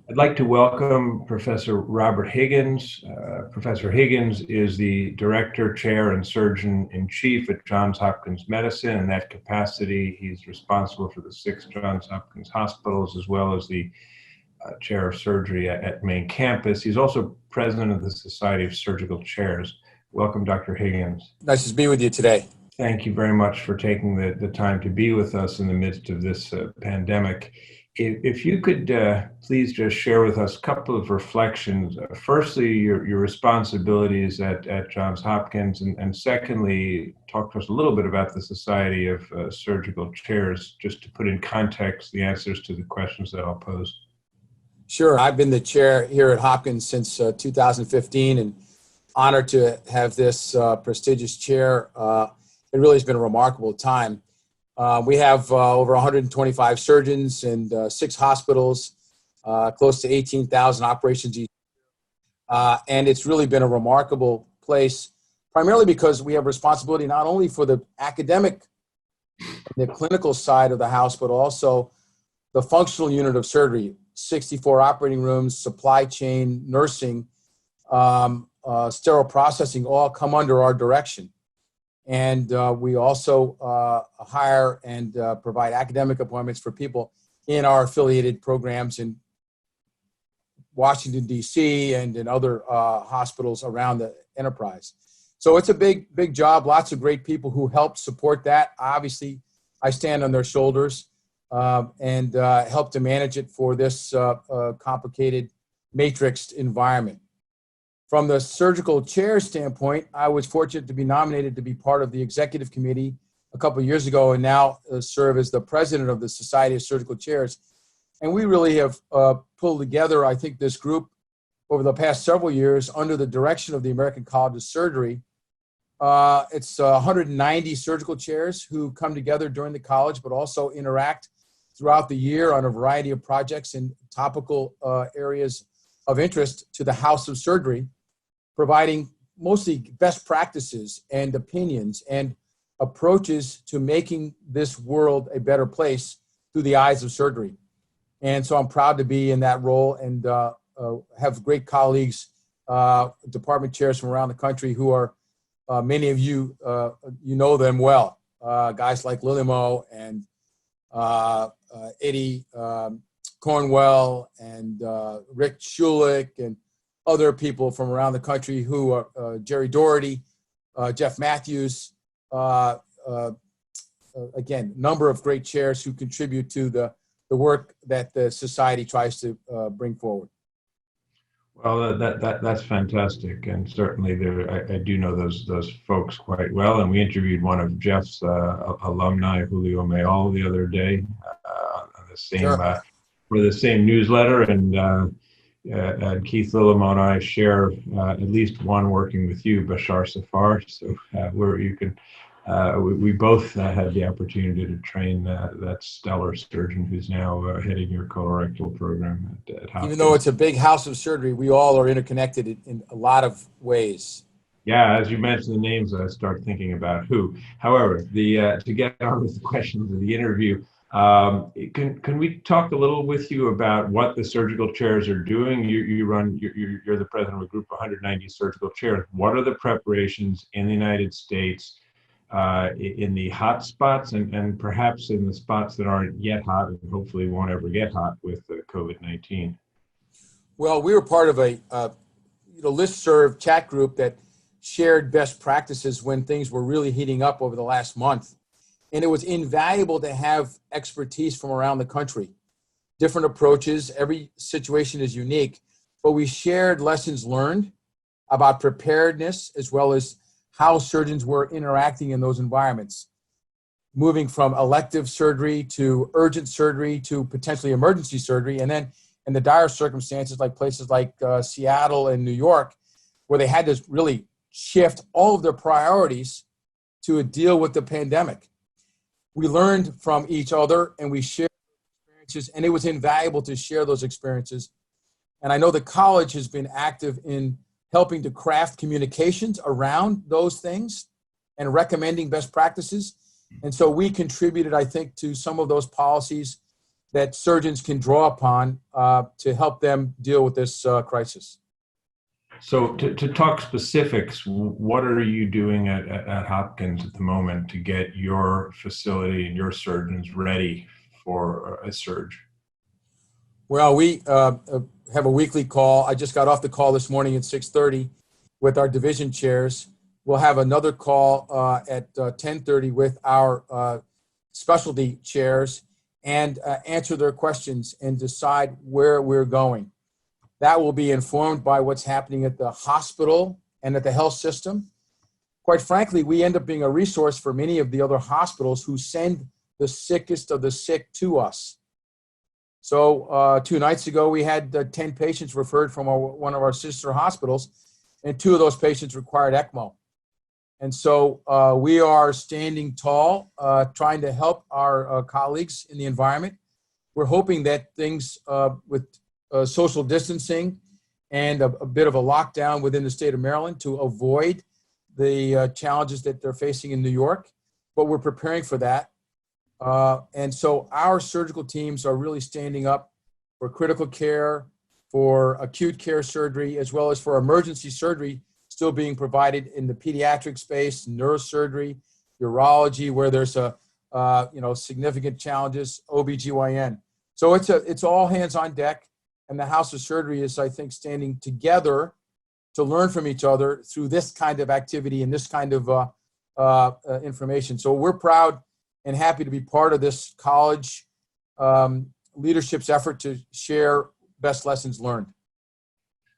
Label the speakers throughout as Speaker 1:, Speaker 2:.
Speaker 1: I'd like to welcome Professor Robert Higgins. Professor Higgins is the Director, Chair, and Surgeon-in-Chief at Johns Hopkins Medicine. In that capacity, he's responsible for the 6 Johns Hopkins hospitals, as well as the Chair of Surgery at main campus. He's also President of the Society of Surgical Chairs. Welcome, Dr. Higgins.
Speaker 2: Nice to be with you today.
Speaker 1: Thank you very much for taking the time to be with us in the midst of this pandemic. If you could please just share with us a couple of reflections. Firstly, your responsibilities at Johns Hopkins, and secondly, talk to us a little bit about the Society of Surgical Chairs, just to put in context the answers to the questions that I'll pose.
Speaker 2: Sure. I've been the chair here at Hopkins since 2015 and honored to have this prestigious chair. It really has been a remarkable time. We have over 125 surgeons and 6 hospitals, close to 18,000 operations each year. And it's really been a remarkable place, primarily because we have responsibility not only for the academic and the clinical side of the house, but also the functional unit of surgery, 64 operating rooms, supply chain, nursing, sterile processing, all come under our direction. And we also hire and provide academic appointments for people in our affiliated programs in Washington, D.C. and in other hospitals around the enterprise. So it's a big job, lots of great people who help support that. Obviously, I stand on their shoulders and help to manage it for this complicated matrixed environment. From the surgical chair standpoint, I was fortunate to be nominated to be part of the executive committee a couple of years ago and now serve as the president of the Society of Surgical Chairs. And we really have pulled together, I think, this group over the past several years under the direction of the American College of Surgery. It's 190 surgical chairs who come together during the college, but also interact throughout the year on a variety of projects in topical areas of interest to the House of Surgery, providing mostly best practices and opinions and approaches to making this world a better place through the eyes of surgery. And so I'm proud to be in that role and have great colleagues, department chairs from around the country who are, many of you, you know them well. Guys like Lilimo and Eddie Cornwell and Rick Schulich and other people from around the country who are Jerry Doherty, Jeff Matthews, again, number of great chairs who contribute to the work that the society tries to bring forward.
Speaker 1: Well, that's fantastic, and certainly I do know those folks quite well. And we interviewed one of Jeff's alumni, Julio Mayol, the other day on the same
Speaker 2: Sure.
Speaker 1: for the same newsletter, and Keith Lillimo and I share at least one working with you, Bashar Safar. So we both had the opportunity to train that stellar surgeon who's now heading your colorectal program at Hopkins.
Speaker 2: Even though it's a big house of surgery, we all are interconnected in a lot of ways.
Speaker 1: Yeah, as you mentioned the names, I start thinking about who. However, to get on with the questions of the interview, can we talk a little with you about what the surgical chairs are doing? You're the president of a group of 190 surgical chairs. What are the preparations in the United States in the hot spots and perhaps in the spots that aren't yet hot and hopefully won't ever get hot with COVID-19?
Speaker 2: Well, we were part of a listserv chat group that shared best practices when things were really heating up over the last month. And it was invaluable to have expertise from around the country, different approaches. Every situation is unique, but we shared lessons learned about preparedness as well as how surgeons were interacting in those environments, moving from elective surgery to urgent surgery to potentially emergency surgery. And then in the dire circumstances, like places like Seattle and New York, where they had to really shift all of their priorities to deal with the pandemic. We learned from each other and we shared experiences, and it was invaluable to share those experiences. And I know the college has been active in helping to craft communications around those things and recommending best practices. And so we contributed, I think, to some of those policies that surgeons can draw upon to help them deal with this crisis.
Speaker 1: So to talk specifics, what are you doing at Hopkins at the moment to get your facility and your surgeons ready for a surge?
Speaker 2: Well, we have a weekly call. I just got off the call this morning at 6:30 with our division chairs. We'll have another call at 10:30 with our specialty chairs and answer their questions and decide where we're going. That will be informed by what's happening at the hospital and at the health system. Quite frankly, we end up being a resource for many of the other hospitals who send the sickest of the sick to us. So 2 nights ago, we had 10 patients referred from one of our sister hospitals, and 2 of those patients required ECMO. And so we are standing tall, trying to help our colleagues in the environment. We're hoping that things with social distancing and a bit of a lockdown within the state of Maryland to avoid the challenges that they're facing in New York, but we're preparing for that. And so our surgical teams are really standing up for critical care, for acute care surgery, as well as for emergency surgery still being provided in the pediatric space, neurosurgery, urology, where there's significant challenges, OBGYN. So it's all hands on deck, and the House of Surgery is, I think, standing together to learn from each other through this kind of activity and this kind of information. So we're proud and happy to be part of this college leadership's effort to share best lessons learned.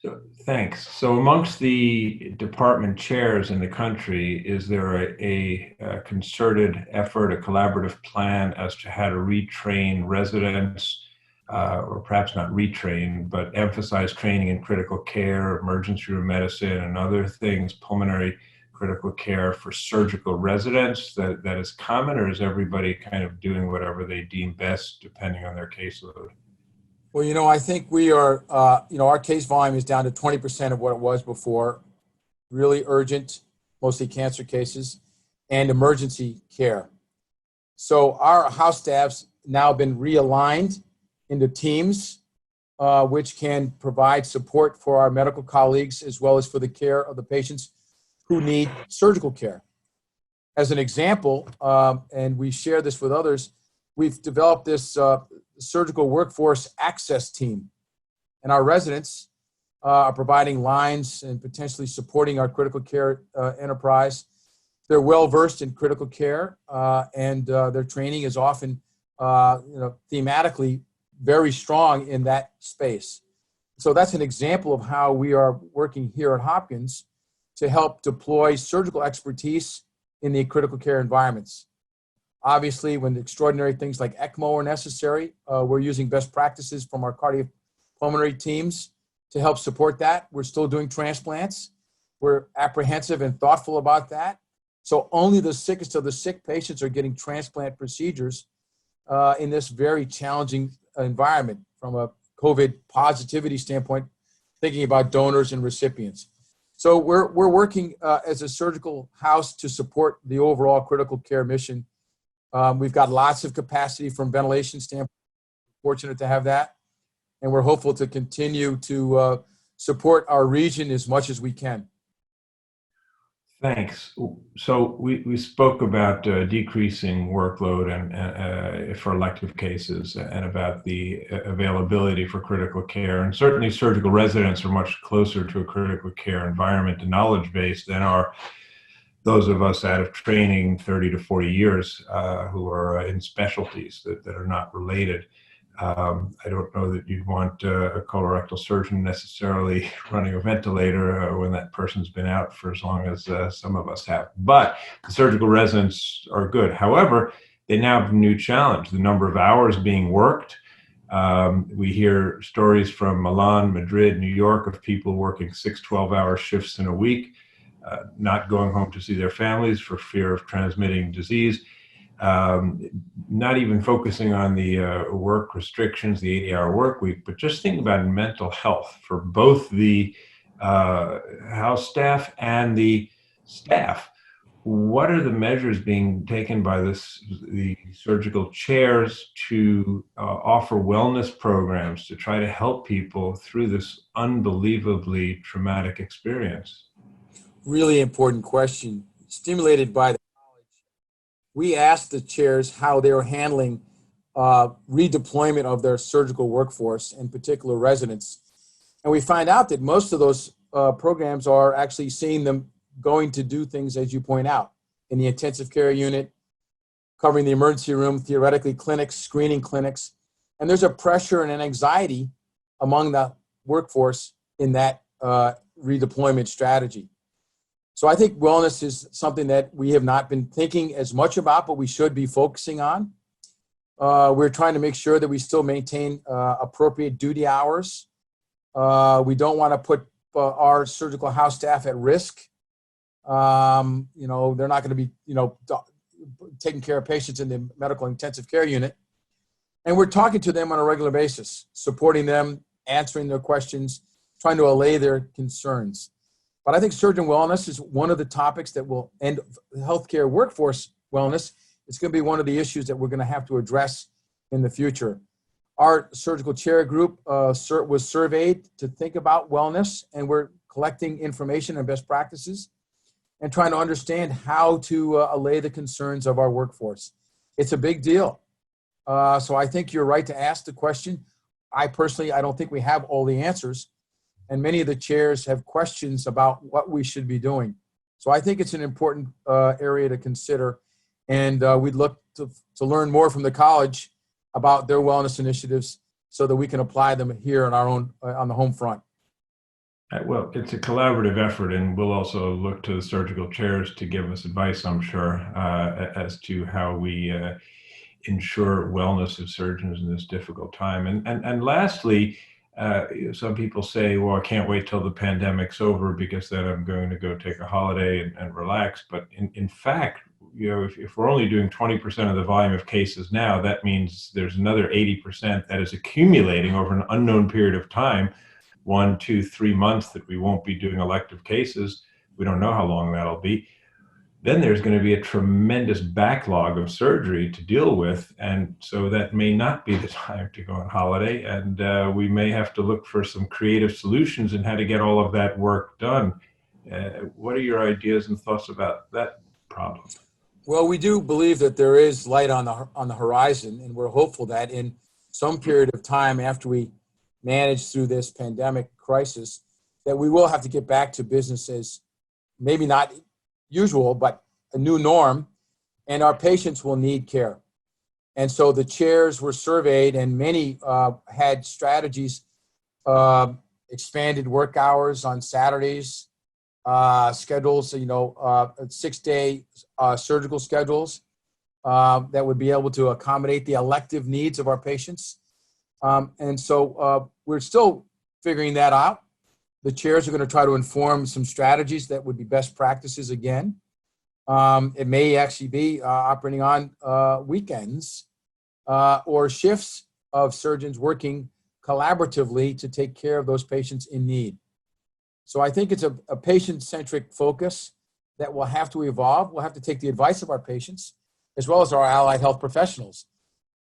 Speaker 1: So, thanks. So amongst the department chairs in the country, is there a concerted effort, a collaborative plan as to how to retrain residents, or perhaps not retrain, but emphasize training in critical care, emergency room medicine, and other things, pulmonary critical care for surgical residents that is common, or is everybody kind of doing whatever they deem best depending on their caseload?
Speaker 2: Well, I think we are, our case volume is down to 20% of what it was before, really urgent, mostly cancer cases, and emergency care. So our house staff's now been realigned into teams, which can provide support for our medical colleagues as well as for the care of the patients who need surgical care. As an example, and we share this with others, we've developed this surgical workforce access team, and our residents are providing lines and potentially supporting our critical care enterprise. They're well versed in critical care, and their training is often, thematically very strong in that space. So that's an example of how we are working here at Hopkins to help deploy surgical expertise in the critical care environments. Obviously, when extraordinary things like ECMO are necessary, we're using best practices from our cardiopulmonary teams to help support that. We're still doing transplants. We're apprehensive and thoughtful about that. So only the sickest of the sick patients are getting transplant procedures in this very challenging environment from a COVID positivity standpoint, thinking about donors and recipients. So we're working as a surgical house to support the overall critical care mission. We've got lots of capacity from ventilation standpoint. Fortunate to have that. And we're hopeful to continue to support our region as much as we can.
Speaker 1: Thanks. So we spoke about decreasing workload and for elective cases and about the availability for critical care. And certainly surgical residents are much closer to a critical care environment and knowledge base than are those of us out of training 30 to 40 years who are in specialties that are not related. I don't know that you'd want a colorectal surgeon necessarily running a ventilator when that person's been out for as long as some of us have. But the surgical residents are good. However, they now have a new challenge, the number of hours being worked. We hear stories from Milan, Madrid, New York of people working 6 12-hour shifts in a week, not going home to see their families for fear of transmitting disease. Not even focusing on the work restrictions, the 80-hour work week, but just thinking about mental health for both the house staff and the staff. what are the measures being taken by the surgical chairs to offer wellness programs to try to help people through this unbelievably traumatic experience?
Speaker 2: Really important question. Stimulated by the college, we asked the chairs how they were handling redeployment of their surgical workforce, in particular residents. And we find out that most of those programs are actually seeing them going to do things, as you point out, in the intensive care unit, covering the emergency room, theoretically clinics, screening clinics. And there's a pressure and an anxiety among the workforce in that redeployment strategy. So I think wellness is something that we have not been thinking as much about, but we should be focusing on. We're trying to make sure that we still maintain appropriate duty hours. We don't want to put our surgical house staff at risk. They're not going to be, taking care of patients in the medical intensive care unit. And we're talking to them on a regular basis, supporting them, answering their questions, trying to allay their concerns. But I think surgeon wellness is one of the topics that will end healthcare workforce wellness. It's going to be one of the issues that we're going to have to address in the future. Our surgical chair group was surveyed to think about wellness, and we're collecting information and best practices and trying to understand how to allay the concerns of our workforce. It's a big deal. So I think you're right to ask the question. I don't think we have all the answers. And many of the chairs have questions about what we should be doing. So I think it's an important area to consider. And we'd look to learn more from the college about their wellness initiatives so that we can apply them here on our own, on the home front.
Speaker 1: Well, it's a collaborative effort, and we'll also look to the surgical chairs to give us advice, I'm sure, as to how we ensure wellness of surgeons in this difficult time. And lastly, some people say, well, I can't wait till the pandemic's over because then I'm going to go take a holiday and relax. But in fact, if we're only doing 20% of the volume of cases now, that means there's another 80% that is accumulating over an unknown period of time, 1, 2, 3 months that we won't be doing elective cases. We don't know how long that'll be. Then there's going to be a tremendous backlog of surgery to deal with. And so that may not be the time to go on holiday. And we may have to look for some creative solutions in how to get all of that work done. What are your ideas and thoughts about that problem?
Speaker 2: Well, we do believe that there is light on the horizon, and we're hopeful that in some period of time after we manage through this pandemic crisis, that we will have to get back to businesses, maybe not usual, but a new norm, and our patients will need care. And so the chairs were surveyed, and many had strategies, expanded work hours on Saturdays, schedules, 6-day surgical schedules that would be able to accommodate the elective needs of our patients. And so we're still figuring that out. The chairs are going to try to inform some strategies that would be best practices again. It may actually be operating on weekends or shifts of surgeons working collaboratively to take care of those patients in need. So I think it's a patient-centric focus that will have to evolve. We'll have to take the advice of our patients as well as our allied health professionals.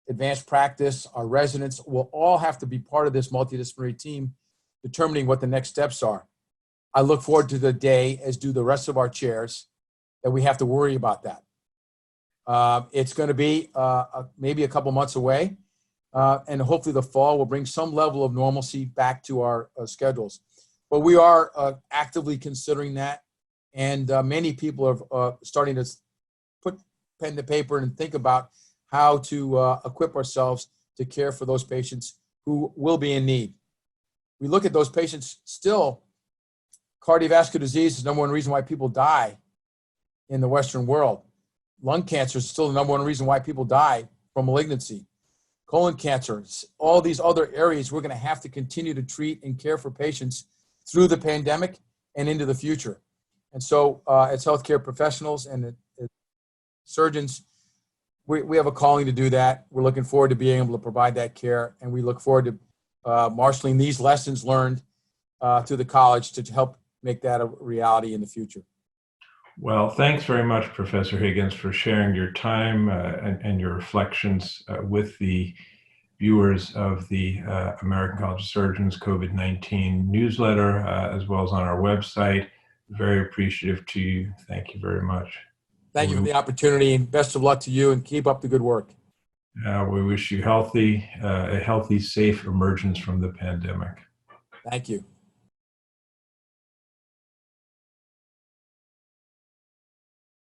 Speaker 2: Advanced practice, our residents will all have to be part of this multidisciplinary team determining what the next steps are. I look forward to the day, as do the rest of our chairs, that we have to worry about that. It's going to be maybe a couple months away, and hopefully the fall will bring some level of normalcy back to our schedules. But we are actively considering that, and many people are starting to put pen to paper and think about how to equip ourselves to care for those patients who will be in need. We look at those patients still. Cardiovascular disease is the number one reason why people die in the Western world. Lung cancer is still the number one reason why people die from malignancy. Colon cancer, all these other areas we're going to have to continue to treat and care for patients through the pandemic and into the future. And so as healthcare professionals and surgeons, we have a calling to do that. We're looking forward to being able to provide that care, and we look forward to marshaling these lessons learned to the college to help make that a reality in the future.
Speaker 1: Well, thanks very much, Professor Higgins, for sharing your time and your reflections with the viewers of the American College of Surgeons COVID-19 newsletter, as well as on our website. Very appreciative to you. Thank you very much.
Speaker 2: Thank you for the opportunity, and best of luck to you, and keep up the good work.
Speaker 1: We wish you a healthy, safe emergence from the pandemic.
Speaker 2: Thank you.